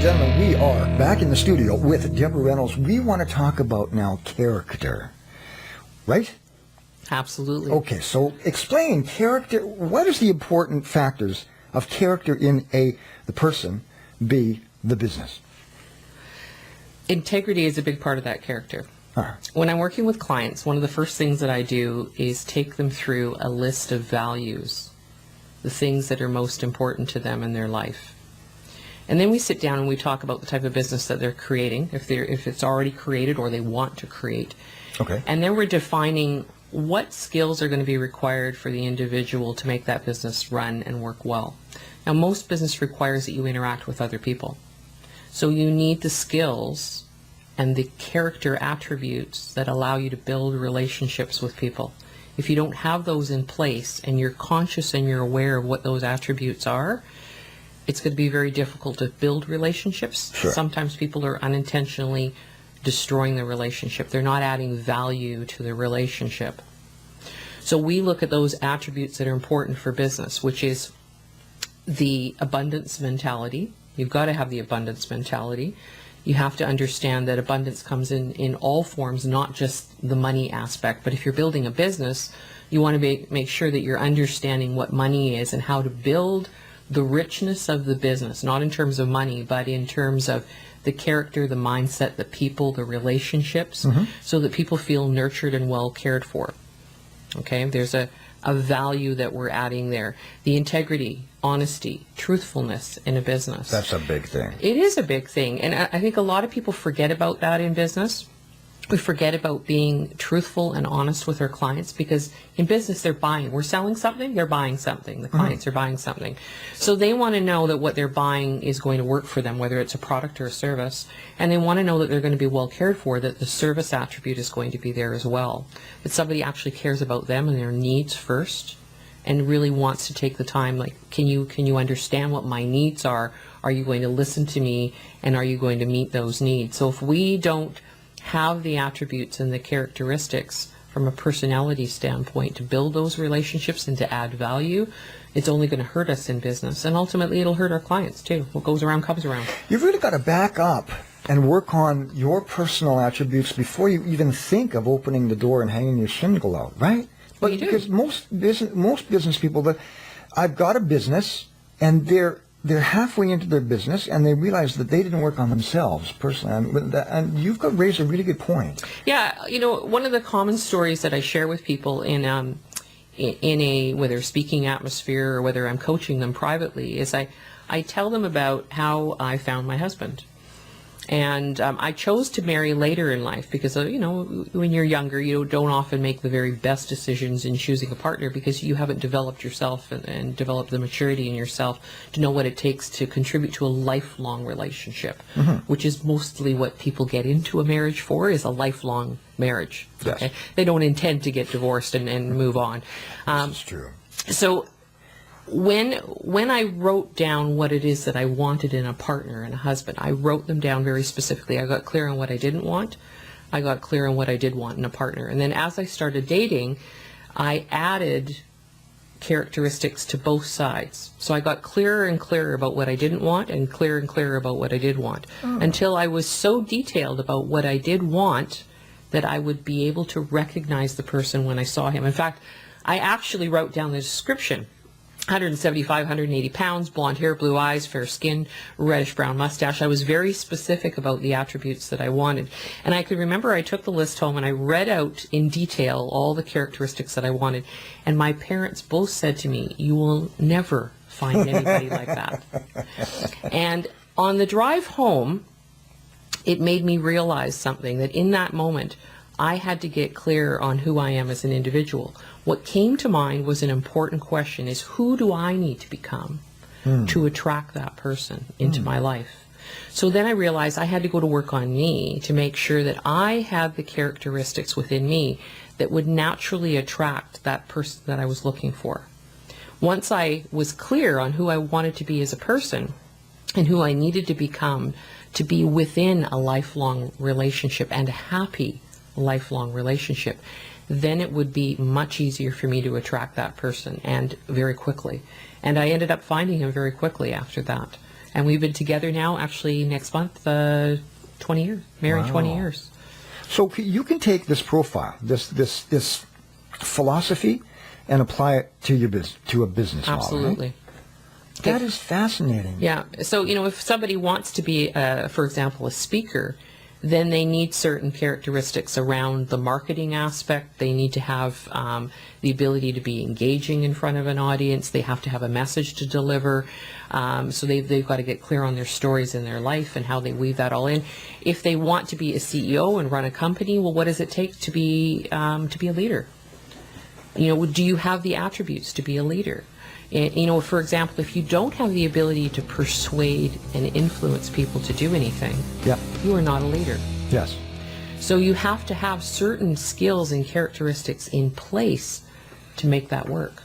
gentlemen, we are back in the studio with Deborah Reynolds. We want to talk about now character, right? Absolutely. Okay, so explain character. What is the important factors of character in A, the person, B, the business? Integrity is a big part of that character. Uh-huh. When I'm working with clients, one of the first things that I do is take them through a list of values, the things that are most important to them in their life. And then we sit down and we talk about the type of business that they're creating, if it's already created or they want to create. Okay. And then we're defining what skills are going to be required for the individual to make that business run and work well. Now, most business requires that you interact with other people. So you need the skills and the character attributes that allow you to build relationships with people. If you don't have those in place and you're conscious and you're aware of what those attributes are, it's going to be very difficult to build relationships. Sure. Sometimes people are unintentionally destroying the relationship. They're not adding value to the relationship. So we look at those attributes that are important for business, which is the abundance mentality. You've got to have the abundance mentality. You have to understand that abundance comes in all forms, not just the money aspect. But if you're building a business, you want to make sure that you're understanding what money is and how to build the richness of the business, not in terms of money, but in terms of the character, the mindset, the people, the relationships, so that people feel nurtured and well cared for. Okay, there's a value that we're adding there. The integrity, honesty, truthfulness in a business. That's a big thing. It is a big thing, and I think a lot of people forget about that in business. We forget about being truthful and honest with our clients, because in business they're buying. We're selling something, they're buying something. The clients are buying something. So they want to know that what they're buying is going to work for them, whether it's a product or a service. And they want to know that they're going to be well cared for, that the service attribute is going to be there as well. That somebody actually cares about them and their needs first and really wants to take the time, like, can you understand what my needs are? Are you going to listen to me? And are you going to meet those needs? So if we don't have the attributes and the characteristics from a personality standpoint to build those relationships and to add value, it's only going to hurt us in business, and ultimately it'll hurt our clients too. What goes around comes around. You've really got to back up and work on your personal attributes before you even think of opening the door and hanging your shingle out, right? Well, you do. Because most business people, I've got a business, and they're halfway into their business and they realize that they didn't work on themselves personally. And you've got raised a really good point. Yeah, one of the common stories that I share with people in a whether speaking atmosphere or whether I'm coaching them privately is I tell them about how I found my husband. And I chose to marry later in life because, when you're younger, you don't often make the very best decisions in choosing a partner because you haven't developed yourself and developed the maturity in yourself to know what it takes to contribute to a lifelong relationship, which is mostly what people get into a marriage for, is a lifelong marriage. Yes. Okay? They don't intend to get divorced and move on. This is true. So when I wrote down what it is that I wanted in a partner and a husband, I wrote them down very specifically. I got clear on what I didn't want. I got clear on what I did want in a partner. And then as I started dating, I added characteristics to both sides. So I got clearer and clearer about what I didn't want and clearer about what I did want, until I was so detailed about what I did want that I would be able to recognize the person when I saw him. In fact, I actually wrote down the description. 175, 180 pounds, blonde hair, blue eyes, fair skin, reddish brown mustache. I was very specific about the attributes that I wanted. And I could remember I took the list home and I read out in detail all the characteristics that I wanted. And my parents both said to me, "You will never find anybody like that." And on the drive home, it made me realize something, that in that moment, I had to get clear on who I am as an individual. What came to mind was an important question, is who do I need to become to attract that person into my life? So then I realized I had to go to work on me to make sure that I had the characteristics within me that would naturally attract that person that I was looking for. Once I was clear on who I wanted to be as a person and who I needed to become to be within a lifelong relationship, and a happy lifelong relationship, then it would be much easier for me to attract that person, and very quickly. And I ended up finding him very quickly after that. And we've been together now, actually next month, 20 years, married Wow. 20 years. So you can take this profile, this philosophy, and apply it to your business, to a business model. Absolutely. Right? That is fascinating. Yeah. So, if somebody wants to be, for example, a speaker, then they need certain characteristics around the marketing aspect. They need to have the ability to be engaging in front of an audience. They have to have a message to deliver. So they've got to get clear on their stories in their life and how they weave that all in. If they want to be a CEO and run a company, well, what does it take to be a leader? Do you have the attributes to be a leader? And, for example, if you don't have the ability to persuade and influence people to do anything, Yeah. you are not a leader. Yes. So you have to have certain skills and characteristics in place to make that work.